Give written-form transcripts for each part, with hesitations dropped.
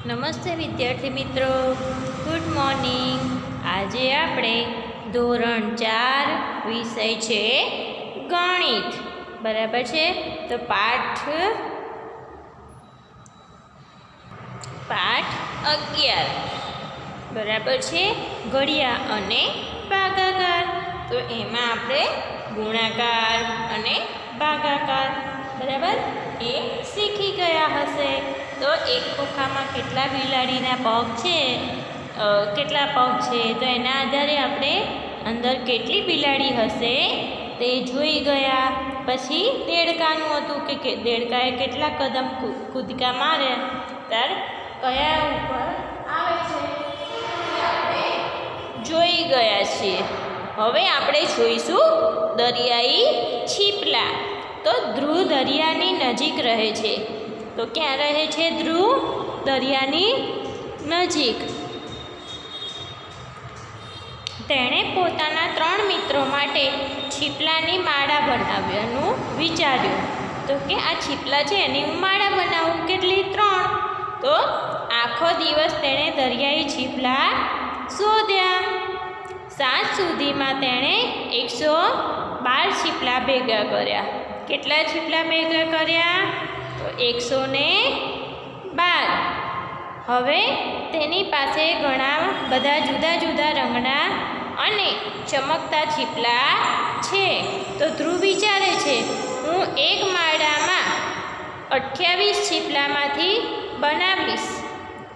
નમસ્તે વિદ્યાર્થી મિત્રો, ગુડ મોર્નિંગ। આજે આપણે ધોરણ 4 વિષય છે ગણિત, બરાબર છે। તો પાઠ 11 બરાબર છે, ઘડિયા અને ભાગાકાર। તો એમાં આપણે ગુણાકાર અને ભાગાકાર બરાબર એ શીખી ગયા હશે। તો એક ખોખામાં કેટલા બિલાડીના પગ છે, કેટલા પગ છે, તો એના આધારે આપણે અંદર કેટલી બિલાડી હશે તે જોઈ ગયા। પછી દેડકાનું હતું કે દેડકાએ કેટલા કદમ કૂદકા માર્યા, ત્યાર કયા ઉપર આવે છે આપણે જોઈ ગયા છીએ। હવે આપણે જોઈશું દરિયાઈ છીપલા। તો ધ્રુવ દરિયાની નજીક રહે છે। તો ક્યાં રહે છે ધ્રુવ? દરિયાની નજીક। તેણે પોતાના 3 મિત્રો માટે છીપલાની માળા બનાવવાનું વિચાર્યું। તો કે આ છીપલા છે એની હું માળા બનાવું, કેટલી? 3। તો આખો દિવસ તેણે દરિયાઈ છીપલા શોધ્યા। સાંજ સુધીમાં તેણે 112 છીપલા ભેગા કર્યા। કેટલા છીપલા ભેગા કર્યા? તો 112। હવે તેની પાસે ઘણા બધા જુદા જુદા રંગના અને ચમકતા છીપલા છે। તો ધ્રુવ વિચારે છે, હું એક માળામાં 28 છીપલામાંથી બનાવીશ।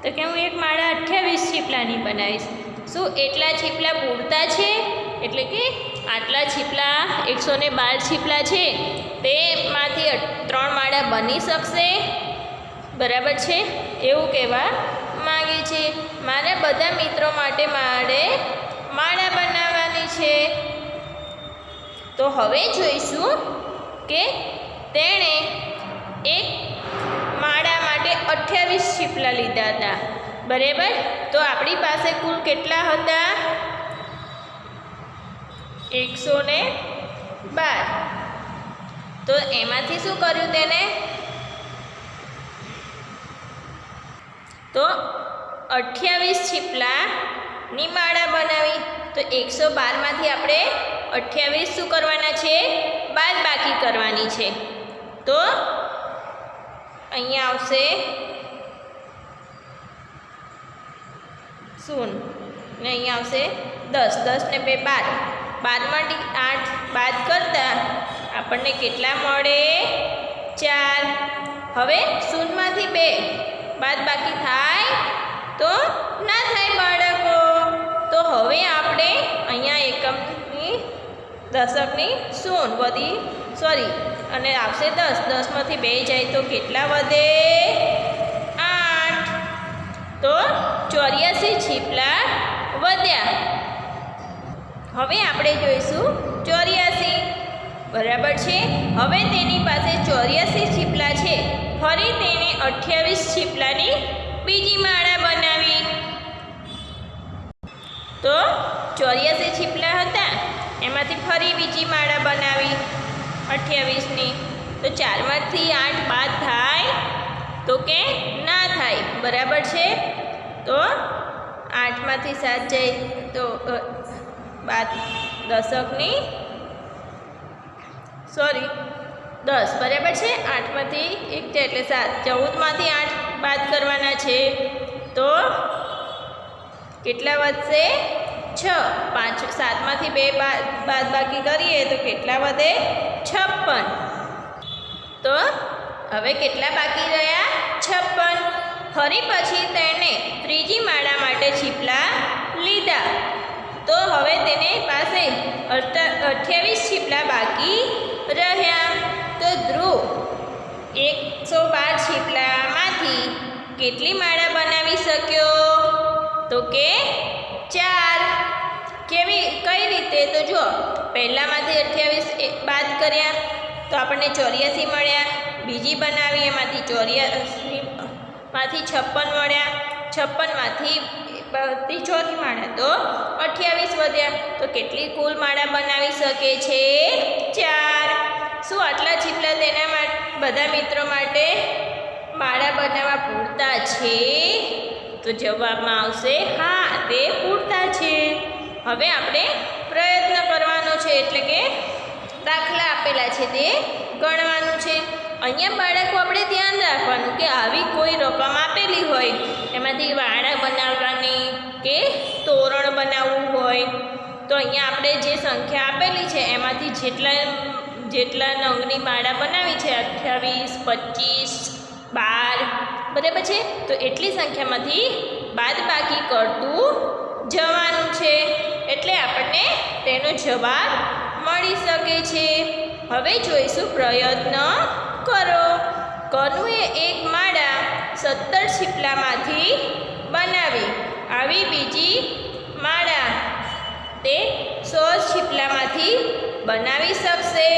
તો કે હું એક માળા 28 છીપલાની બનાવીશ। શું એટલા છીપલા પૂરતા છે? એટલે કે આટલા છીપલા 112 છીપલા છે તેમાંથી 3 માળા બની શકશે, બરાબર છે, એવું કહેવા માંગે છે। મારા બધા મિત્રો માટે મારે માળા બનાવવાની છે। તો હવે જોઈશું કે તેણે એક માળા માટે 28 છીપલા લીધા હતા, બરાબર। તો આપણી પાસે કુલ કેટલા હતા? 112। તો એમાંથી શું કર્યું તેને? તો 28 છીપલાની માળા બનાવી। તો 112માંથી આપણે 28 શું કરવાના છે? બાદબાકી કરવાની છે। તો અહીંયા આવશે 0 ને અહીંયા આવશે 10, 10 ને 2 12, 12માંથી 8 બાદ કરતાં આપણને કેટલા મળે? 4। હવે 0માંથી 2 બાદ બાકી થાય? તો ના થાય બાળકો। તો હવે આપણે અહીંયા એકમની દશકની 0 વધી અને આવશે 10, 10માંથી 2 જાય તો કેટલા વધે? 8। તો 84 છીપલા વધ્યા। હવે આપણે જોઈશું 84, બરાબર છે। હવે તેની પાસે 84 છીપલા છે। ફરી તેણે 28 છીપલાની બીજી માળા બનાવી। તો 84 છીપલા હતા એમાંથી ફરી બીજી માળા બનાવી 28ની। તો 4માંથી 8 બાદ થાય? તો કે ના થાય, બરાબર છે। તો 8માંથી 7 જાય તો બાદ દશકની 10, બરાબર છે। 8માંથી 1 જાય એટલે 7, 14માંથી 8 બાદ કરવાના છે તો કેટલા વધશે? 6। 7માંથી 2 બાદ બાકી કરીએ તો કેટલા વધે? 56। તો હવે કેટલા બાકી રહ્યા? 56। ફરી પછી તેણે ત્રીજી માળા માટે છીપલા લીધા। તો હવે તેની પાસે 28 છીપલા બાકી રહ્યા। તો ધ્રુવ 112 છીપલામાંથી કેટલી માળા બનાવી શક્યો? તો કે 4। કઈ રીતે? તો જો પહેલામાંથી 28 બાદ કર્યા તો આપણને 84 મળ્યા, બીજી બનાવી એમાંથી 84માંથી 56 મળ્યા, 56માંથી ચોથી માળા તો 28 વધ્યા। તો કેટલી કુલ માળા બનાવી શકે છે? 4। શું આટલા છીપલા તેના બધા મિત્રો માટે માળા બનાવવા પૂરતા છે? તો જવાબમાં આવશે હા, તે પૂરતા છે. હવે આપણે પ્રયત્ન કરવાનો છે, એટલે કે દાખલા આપેલા છે તે ગણવાનું છે. અહીંયા બાળકો આપણે ધ્યાન રાખવાનું કે આવી કોઈ રકમ આપેલી હોય, એમાંથી વાડા બનાવવાની કે તોરણ બનાવવું હોય, તો અહીંયા આપણે જે સંખ્યા આપેલી છે એમાંથી જેટલા નંગની માળા બનાવી છે 28, 25, 12 બરાબર છે, તો એટલી સંખ્યામાંથી બાદબાકી કરતું જવાનું છે, એટલે આપણને તેનો જવાબ મળી શકે છે. હવે જોઈશું પ્રયત્ન કરો. કનુએ એક માળા 17 છીપલામાંથી બનાવી. આવી બીજી માળા તે 100 છીપલામાંથી બનાવી શકશે?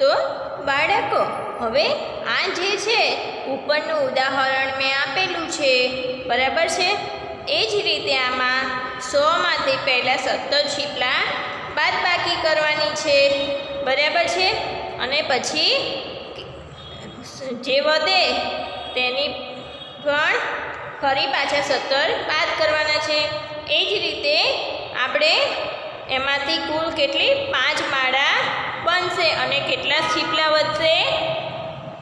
તો બાળકો, હવે આ જે છે ઉપરનું ઉદાહરણ મેં આપેલું છે, બરાબર છે, એ જ રીતે આમાં 100માંથી પહેલાં 17 છીપલા બાદબાકી કરવાની છે, બરાબર છે, અને પછી જે વધે તેની પણ ફરી પાછા 17 બાદ કરવાના છે. એ જ રીતે આપણે એમાંથી કુલ કેટલી 5 માળા બનશે અને કેટલા છીપલા વધશે?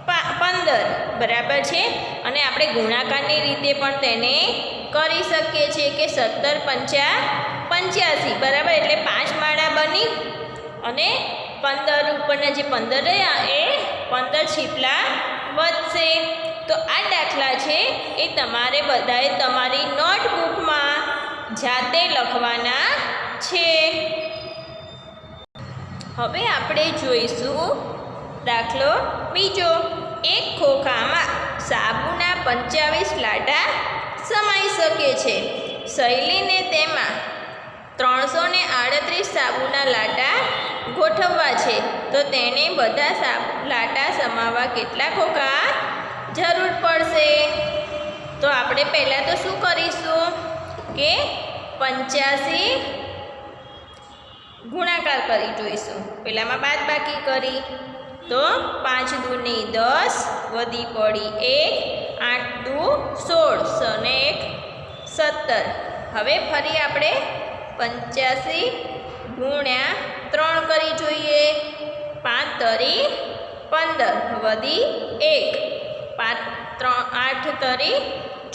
15, બરાબર છે. અને આપણે ગુણાકારની રીતે પણ તેને કરી શકીએ છીએ કે 17 × 5 = 85, બરાબર, એટલે 5 માળા બની અને 15 ઉપરના જે 15 રહ્યા એ 15 છીપલા વધશે. તો આ દાખલા છે એ તમારે બધાએ તમારી નોટબુકમાં જાતે લખવાના છે. હવે આપણે જોઈશું દાખલો બીજો. એક ખોખામાં સાબુના 25 લાટા સમાઈ શકે છે. શૈલીને તેમાં 338 સાબુના લાટા ગોઠવવા છે, તો તેને બધા લાટા સમાવવા કેટલા ખોખા જરૂર પડશે? તો આપણે પહેલાં તો શું કરીશું કે 85 ગુણાકાર કરી જોઈશું. પહેલાંમાં બાદબાકી કરી તો 5 દૂની 10, વધી પડી 1, 8 દૂ 16 અને 1 17. હવે ફરી આપણે 85 ગુણ્યા 3 કરી જોઈએ. 5 તરી 15, વધી 1, 8 તરી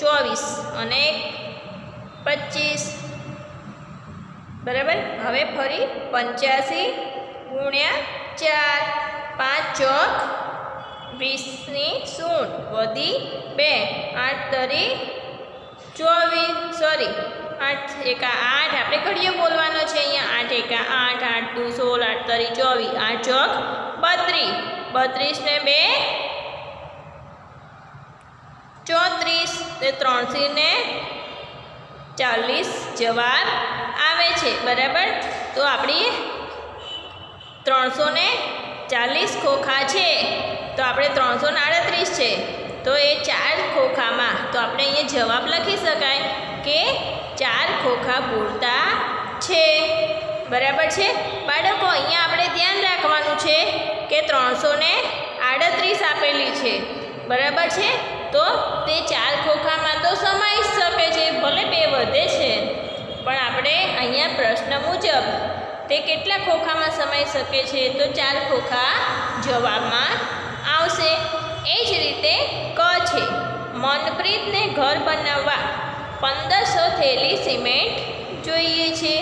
24 અને 25, બરાબર. હવે ફરી 85 ગુણ્યા 4, 5 ચોક 20 0, વધી 2, 8 તરી 24, સોરી 8 એકા 8, આપણે ઘડીએ બોલવાનો છે અહીંયા. 8 એકા 8, 8 દૂ 16, 8 તરી 24, 8 ચોક 32, 32 ને 2 34, તે 3 ને 40 જવાબ આવે છે, બરાબર. તો આપણી 340 ખોખા છે, તો આપણે 338 છે, તો એ 4 ખોખામાં, તો આપણે અહીંયા જવાબ લખી શકાય કે 4 ખોખા પૂરતા છે, બરાબર છે. બાળકો, અહીંયા આપણે ધ્યાન રાખવાનું છે કે 338 આપેલી છે, બરાબર છે, તો તે 4 ખોખામાં તો સમાઈ શકે છે, ભલે 2 વધે છે, પણ આપણે અહીંયા પ્રશ્ન મુજબ તે કેટલા ખોખામાં સમાઈ શકે છે? તો 4 ખોખા જવાબમાં આવશે. એ જ રીતે ક છે. મનપ્રીતને ઘર બનાવવા 1500 થેલી સિમેન્ટ જોઈએ છે.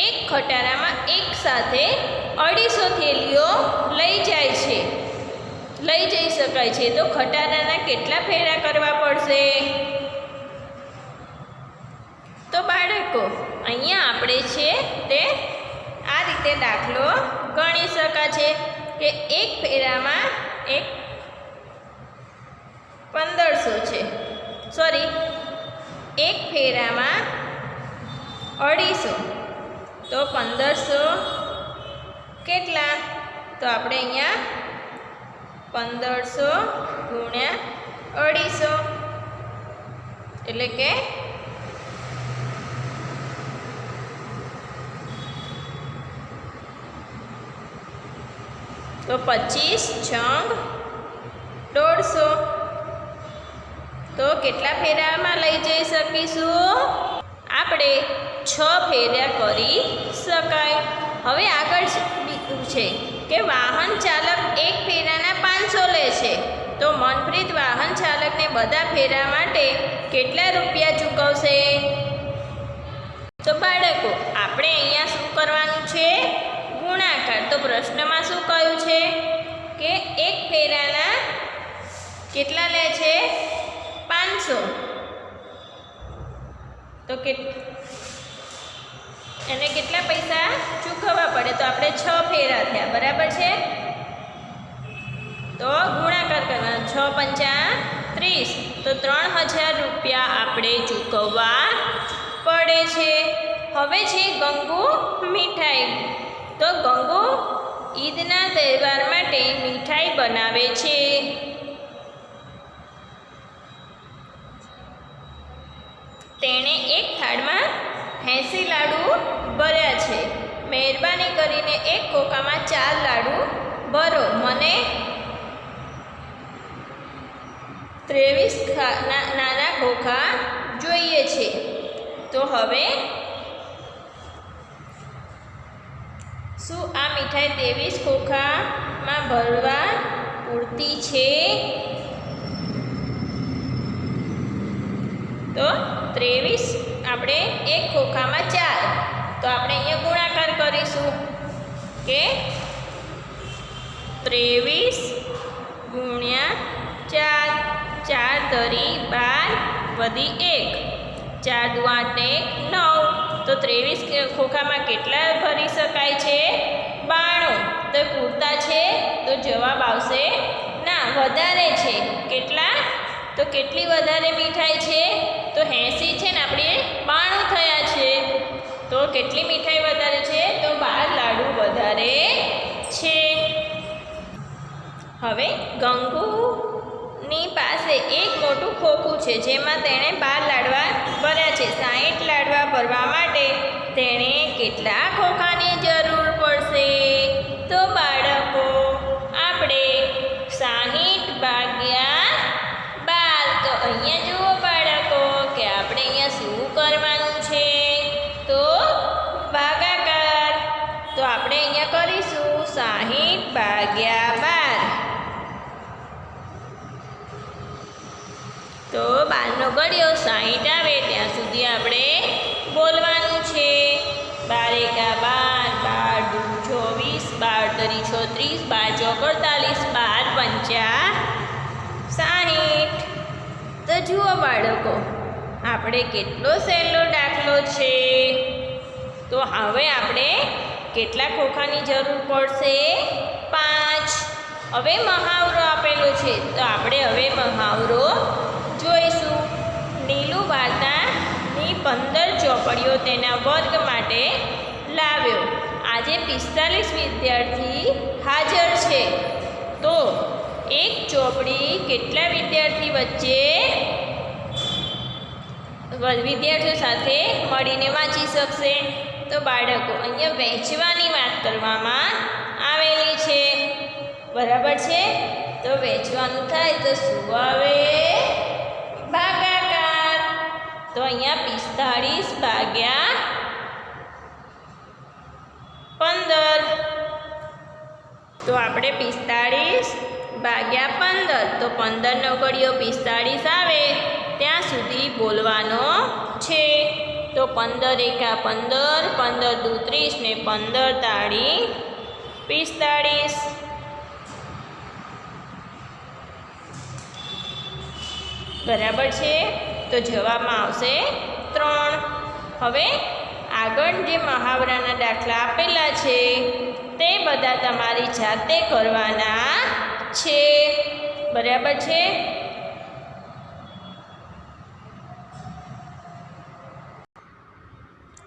એક ખટારામાં એક સાથે 250 થેલીઓ લઈ જઈ શકાય છે, તો ખટારાના કેટલા ફેરા કરવા પડશે? તો બાળકો, અહીંયા આપણે છે તે આ રીતે દાખલો ગણી શકાય છે કે એક ફેરામાં 1500 છે, સોરી, એક ફેરામાં 250, તો 1500 કેટલા? તો આપણે અહીંયા 1500 ગુણ્યા 250 એટલે કે તો 25 × 150, તો કેટલા ફેરામાં લઈ જઈ શકીશું? આપણે 6 ફેરા કરી શકાય. હવે આગળ છે કે વાહન ચાલક એક ફેરાના 500 લે છે, તો મનપ્રીત વાહન ચાલકને બધા ફેરા માટે કેટલા રૂપિયા ચૂકવશે? તો બાળકો, આપણે અહીંયા શું કરવાનું છે? ગુણાકાર. તો પ્રશ્નમાં શું કહ્યું છે કે એક ફેરાના કેટલા લે છે? 500. તો એને કેટલા પૈસા ચૂકવવા પડે? તો આપણે 6 ફેરા થયા, બરાબર છે? તો ગુણાકાર કરવાનો. 6 પંચા 30, તો 3000 રૂપિયા આપણે ચૂકવવા પડે છે. હવે છે ગંગુ મીઠાઈ. તો ગંગુ ઈદના તહેવાર માટે મીઠાઈ બનાવે છે. તેણે એક થાળમાં 80 લાડુ ભર્યા છે. મહેરબાની કરીને એક ખોખામાં 4 લાડુ ભરો. મને 23 નાના ખોખા જોઈએ છે. તો હવે શું આ મીઠાઈ 23 ખોખામાં ભરવા પૂરતી છે? તો 23 આપણે એક ખોખામાં 4, તો આપણે અહીંયા ગુણાકાર કરીશું કે 23 ગુણ્યા 4, 4 તરી 12 વધી 1, 4 દુ 8 ને 9, તો 23 ખોખામાં કેટલા ભરી શકાય છે? 92. તો પૂરતા છે? તો જવાબ આવશે ના, વધારે છે. કેટલા? તો કેટલી વધારે મીઠાઈ છે? તો 80 છે ને, આપણે 92 થયા છે. તો કેટલી મીઠાઈ વધારે છે? તો 12 લાડુ વધારે છે. હવે ગંગુની પાસે એક મોટું ખોખું છે, જેમાં તેણે 12 લાડવા ભર્યા છે. 60 લાડવા ભરવા માટે તેણે કેટલા ખોખાની જરૂર પડશે? તો બાળકો, આપણે 60 ભાગ્યા 12. તો અહીંયા જુઓ બાળકો કે આપણે અહીંયા શું કરવાનું છે? તો ભાગાકાર. તો આપણે અહીંયા કરીશું 60 ભાગ્યા 12. તો 12નો ઘડિયો 60 આવે ત્યાં સુધી આપણે બોલવાનું છે. 12 એકા 12, 12 દુ 24, 12 તરી 36, 12 ચોક 48, 12 પંચા 60. તો જુઓ બાળકો, આપણે કેટલો સહેલો દાખલો છે. તો હવે આપણે કેટલા ખોખાની જરૂર પડશે? 5. હવે મહાવરો આપેલો છે, તો આપણે હવે મહાવરો જોઈશું. નીલુ વાર્તાની 15 ચોપડીઓ તેના વર્ગ માટે લાવ્યો. આજે 45 વિદ્યાર્થી હાજર છે, તો એક ચોપડી કેટલા વિદ્યાર્થીઓ સાથે મળીને વાંચી શકશે? તો બાળકો, અહીંયા વહેંચવાની વાત કરવામાં આવેલી છે, બરાબર છે? તો વહેંચવાનું થાય તો શું આવે? ભાગાકાર. તો અહીંયા 45 ભાગ્યા 15. તો આપણે 45 ભાગ્યા 15, તો 15નો ઘડિયો 45 આવે ત્યાં સુધી બોલવાનો છે. તો 15 એકા 15, 15 દુ 30 ને 15 તાળી 45. બરાબર છે? તો જવાબમાં આવશે 3. હવે આગળ જે મહાવરાના દાખલા આપેલા છે તે બધા તમારી જાતે કરવાના છે, બરાબર છે?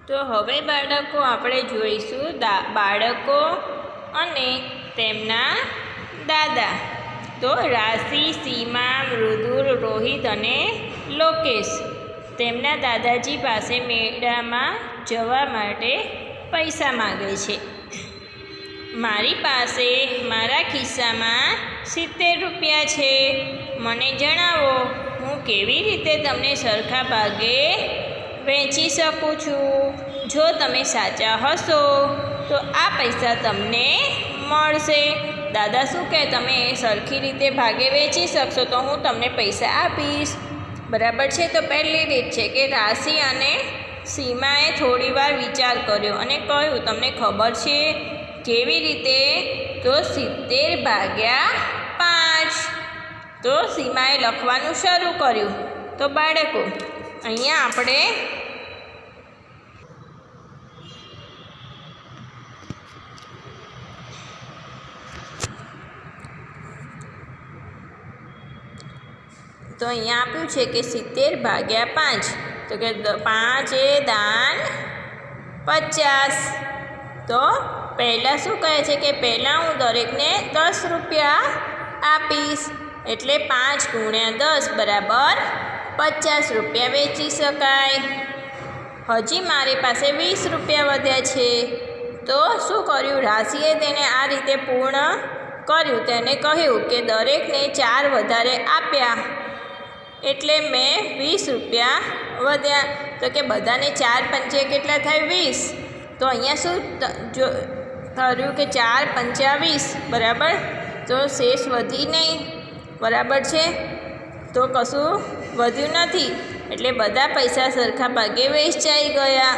તો હવે બાળકો, આપણે જોઈશું બાળકો અને તેમના દાદા. તો રાશિ, સીમા, મૃદુલ, રોહિત અને લોકેશ તેમના દાદાજી પાસે મેળામાં જવા માટે પૈસા માગે છે. મારી પાસે મારા ખિસ્સામાં 70 રૂપિયા છે. મને જણાવો હું કેવી રીતે તમને સરખા ભાગે વહેંચી શકું છું. જો તમે સાચા હશો તો આ પૈસા તમને મળશે. દાદા શું કહે, તમે સરખી રીતે ભાગે વહેંચી શકશો તો હું તમને પૈસા આપીશ. બરાબર છે. તો પહેલી રીત છે કે રાશિ અને સીમાએ થોડીવાર વિચાર કર્યો અને કહ્યું, તમને ખબર છે કેવી રીતે? તો 70 ભાગ્યા 5. તો સીમાએ લખવાનું શરૂ કર્યું. તો બાળકો અહીંયા આપણે આપ્યું છે કે 70 ભાગ્યા 5. તો કે 5 એ દાન 50. તો પહેલાં શું કહે છે કે પહેલાં હું દરેકને 10 રૂપિયા આપીશ. એટલે 5 ગુણ્યા 10 બરાબર 50 રૂપિયા વેચી શકાય. હજી મારી પાસે 20 રૂપિયા વધ્યા છે. તો શું કર્યું? રાશિએ તેને આ રીતે પૂર્ણ કર્યું. તેને કહ્યું કે દરેકને 4 વધારે આપ્યા એટલે મેં 20 રૂપિયા વધ્યા. તો કે બધાને 4 પંચે કેટલા થાય? 20. તો અહીંયા શું થયું કે 4 પંચા 20 બરાબર. તો શેષ વધી નહીં. બરાબર છે. તો કશું વધ્યું નથી એટલે બધા પૈસા સરખા ભાગે વહેંચાઈ ગયા.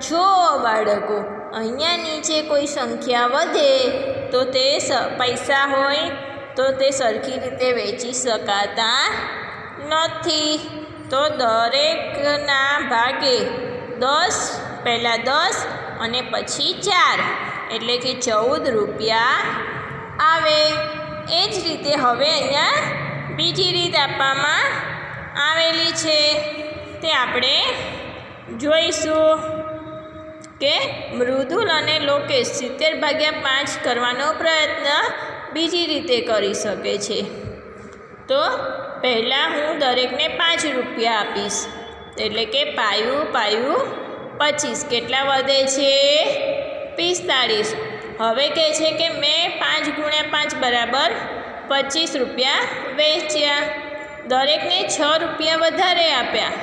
જો બાળકો અહીંયા નીચે કોઈ સંખ્યા વધે તો તે પૈસા હોય તો તે સરખી રીતે વહેંચી શકાતા નથી. તો દરેકના ભાગે 10, પહેલાં 10 અને પછી 4 એટલે કે 14 રૂપિયા આવે. એ જ રીતે હવે અહીંયા બીજી રીત આપવામાં આવેલી છે તે આપણે જોઈશું કે મૃદુલ અને લોકેશ 70 ભાગ્યા 5 કરવાનો પ્રયત્ન બીજી રીતે કરી શકે છે. તો પહેલાં હું દરેકને 5 રૂપિયા આપીશ એટલે કે પાયું 25. કેટલા વધે છે? 45. હવે કહે છે કે મેં 5 ગુણ્યા 5 બરાબર 25 રૂપિયા વેચ્યા. દરેકને 6 રૂપિયા વધારે આપ્યા.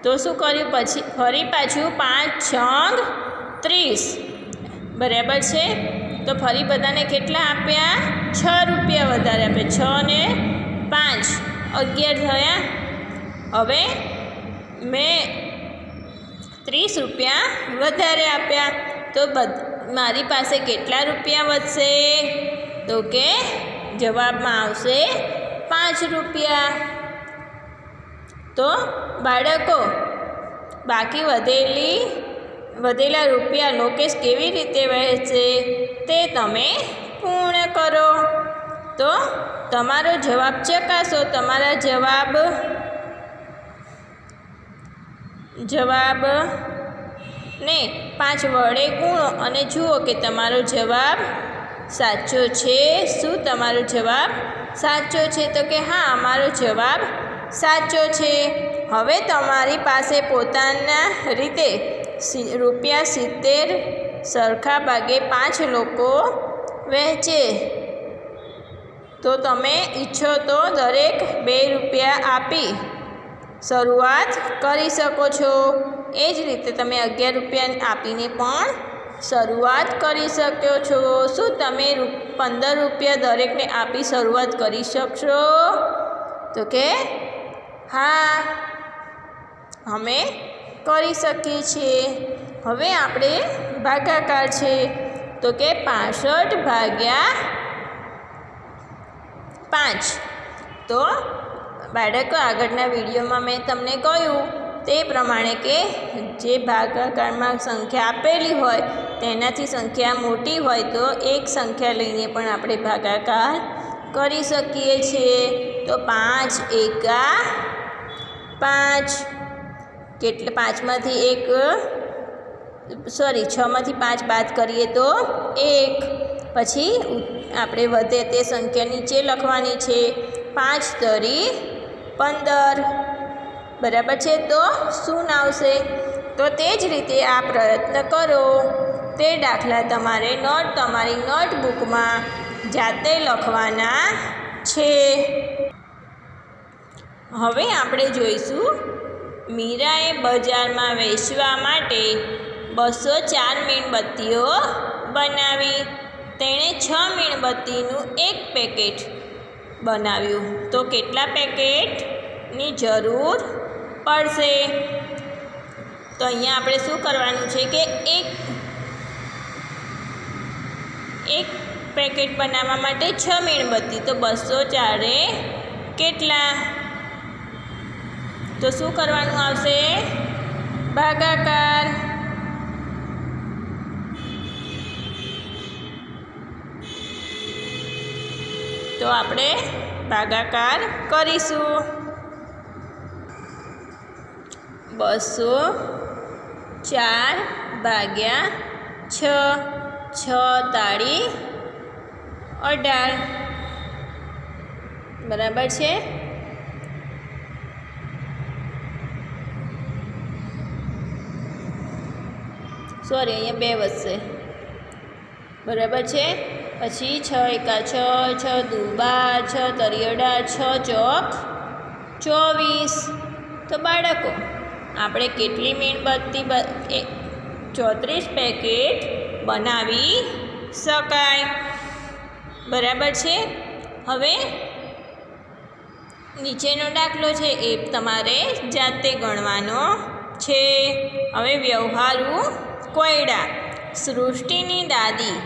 તો શું કર્યું? પછી ફરી પાછું 5 છંગ 30 બરાબર છે. તો ફરી બધાને કેટલા આપ્યા? 6 રૂપિયા વધારે આપ્યા. 6 ને 5 11 થયા. હવે મેં 30 રૂપિયા વધારે આપ્યા. તો મારી પાસે કેટલા રૂપિયા વધશે? તો કે જવાબમાં આવશે 5 રૂપિયા. તો બાળકો બાકી વધેલા રૂપિયા લોકેશ કેવી રીતે વહેંચશે તે તમે પૂર્ણ કરો. તો તમારો જવાબ ચકાસો. તમારા જવાબને 5 વડે ગુણો અને જુઓ કે તમારો જવાબ સાચો છે. શું તમારો જવાબ સાચો છે? તો કે હા, અમારો જવાબ સાચો છે. હવે તમારી પાસે પોતાના રીતે રૂપિયા 70 સરખા ભાગે 5 લોકો વહેંચે તો તમે ઈચ્છો તો દરેક 2 રૂપિયા આપી શરૂઆત કરી શકો છો. એ જ રીતે તમે 11 રૂપિયા આપીને પણ શરૂઆત કરી શકો છો. શું તમે 15 રૂપિયા દરેકને આપી શરૂઆત કરી શકશો? તો કે હા, અમે કરી શકીએ છીએ. હવે આપણે ભાગાકાર છે તો કે 65 ભાગ્યા 5. તો બાળકો આગળના વિડીયોમાં મેં તમને કહ્યું તે પ્રમાણે કે જે ભાગાકારમાં સંખ્યા આપેલી હોય તેનાથી સંખ્યા મોટી હોય તો એક સંખ્યા લઈને પણ આપણે ભાગાકાર કરી શકીએ છીએ. તો 5 એકા 5. કેટલે 5માંથી 6માંથી 5 બાદ કરીએ તો 1. પછી આપણે વધે તે સંખ્યા નીચે લખવાની છે. 5 તરી 15 બરાબર છે. તો શું આવશે? તો તે જ રીતે આ પ્રયત્ન કરો. તે દાખલા તમારી નોટબુકમાં જાતે લખવાના છે. હવે આપણે જોઈશું મીરાએ બજારમાં વેચવા માટે 204 મીણબત્તીઓ બનાવી. તેણે 6 મીણબત્તીનું એક પેકેટ બનાવ્યું. તો કેટલા પેકેટની જરૂર પડશે? તો અહીંયા આપણે શું કરવાનું છે કે એક પેકેટ બનાવવા માટે 6 મીણબત્તી, તો 204 કેટલા? તો શું કરવાનું આવશે? ભાગાકાર. તો આપણે ભાગાકાર કરીશું. 204 ભાગ્યા 6, 6 તાળી 18, બરાબર છે. સોરી, અહીંયા 2 વધશે, બરાબર છે. પછી 6 એકા 6, 6 દુ 12, 6 તરી 18, 6 ચોક 24. તો બાળકો આપણે કેટલી મીણબત્તી 34 પેકેટ બનાવી શકાય, બરાબર છે. હવે નીચેનો દાખલો છે એ તમારે જાતે ગણવાનો છે. હવે વ્યવહારુ કોયડા. સૃષ્ટિની દાદી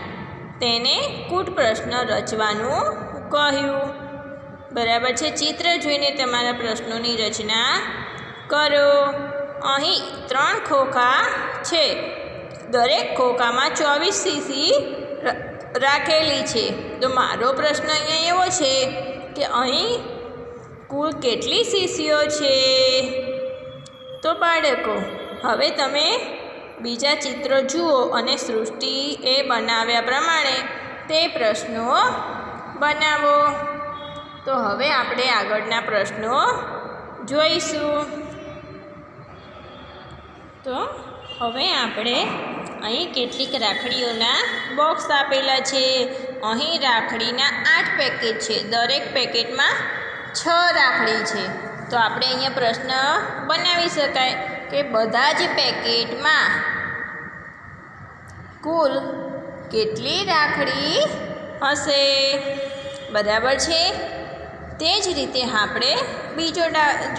તેને કૂટ પ્રશ્ન રચવાનું કહ્યું, બરાબર છે. ચિત્ર જોઈને તમારા પ્રશ્નોની રચના કરો. અહીં 3 ખોખા છે. દરેક ખોખામાં 24 સીસી રાખેલી છે. તો મારો પ્રશ્ન અહીંયા એવો છે કે અહીં કુલ કેટલી સીસીઓ છે? તો બાળકો હવે તમે બીજા ચિત્રો જુઓ અને સૃષ્ટિએ બનાવ્યા પ્રમાણે તે પ્રશ્નો બનાવો. તો હવે આપણે આગળના પ્રશ્નો જોઈશું. તો હવે આપણે અહીં કેટલીક રાખડીઓના બોક્સ આપેલા છે. અહીં રાખડીના 8 પેકેટ છે. દરેક પેકેટમાં 6 રાખડી છે. તો આપણે અહીંયા પ્રશ્ન બનાવી શકાય કે બધા જ પેકેટમાં કુલ કેટલી રાખડી હશે, બરાબર છે. તે જ રીતે આપણે બીજો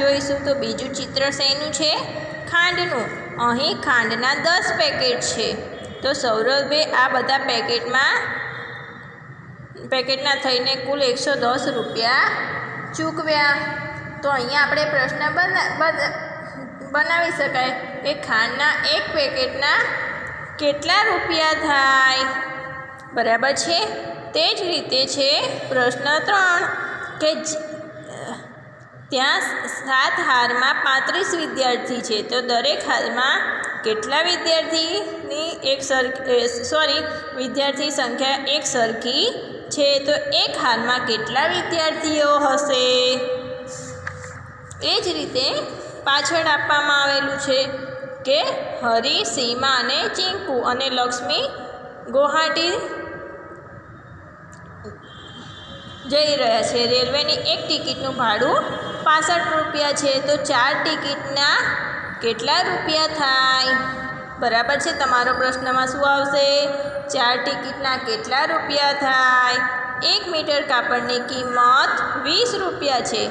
જોઈશું. તો બીજું ચિત્ર શેનું છે? ખાંડનું. અહીં ખાંડના 10 પેકેટ છે. તો સૌરભે આ બધા પેકેટના થઈને કુલ 110 રૂપિયા ચૂકવ્યા. તો અહીંયા આપણે પ્રશ્ન બનાવી શકાય કે ખાંડના એક પેકેટના કેટલા રૂપિયા થાય, બરાબર છે. તે જ રીતે છે પ્રશ્ન 3 કે ત્યાં 7 હારમાં 35 વિદ્યાર્થી છે. તો દરેક હારમાં કેટલા વિદ્યાર્થી સંખ્યા એક સરખી છે. તો એક હારમાં કેટલા વિદ્યાર્થીઓ હશે? એ જ રીતે પાછળ આપવામાં આવેલું છે કે હરિ, સીમા અને ચિંકુ અને લક્ષ્મી ગુવાહાટી જઈ રહ્યા છે. રેલવેની એક ટિકિટનું ભાડું 65 રૂપિયા છે. તો 4 ટિકિટના કેટલા રૂપિયા થાય, બરાબર છે. તમારો પ્રશ્નમાં શું આવશે? 4 ટિકિટના કેટલા રૂપિયા થાય? 1 મીટર કાપડની કિંમત 20 રૂપિયા છે.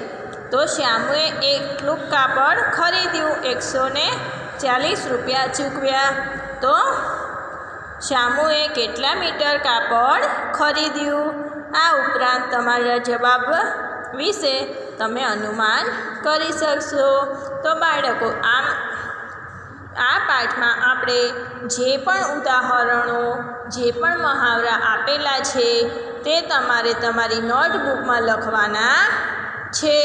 તો શ્યામુએ એટલું કાપડ ખરીદ્યું, 140 રૂપિયા ચૂકવ્યા. તો શ્યામુએ કેટલા મીટર કાપડ ખરીદ્યું? આ ઉપરાંત તમારા જવાબ વિશે તમે અનુમાન કરી શકશો. તો બાળકો આ પાઠમાં આપણે જે પણ ઉદાહરણો, જે પણ મહાવરા આપેલા છે તે તમારે તમારી નોટબુકમાં લખવાના છે.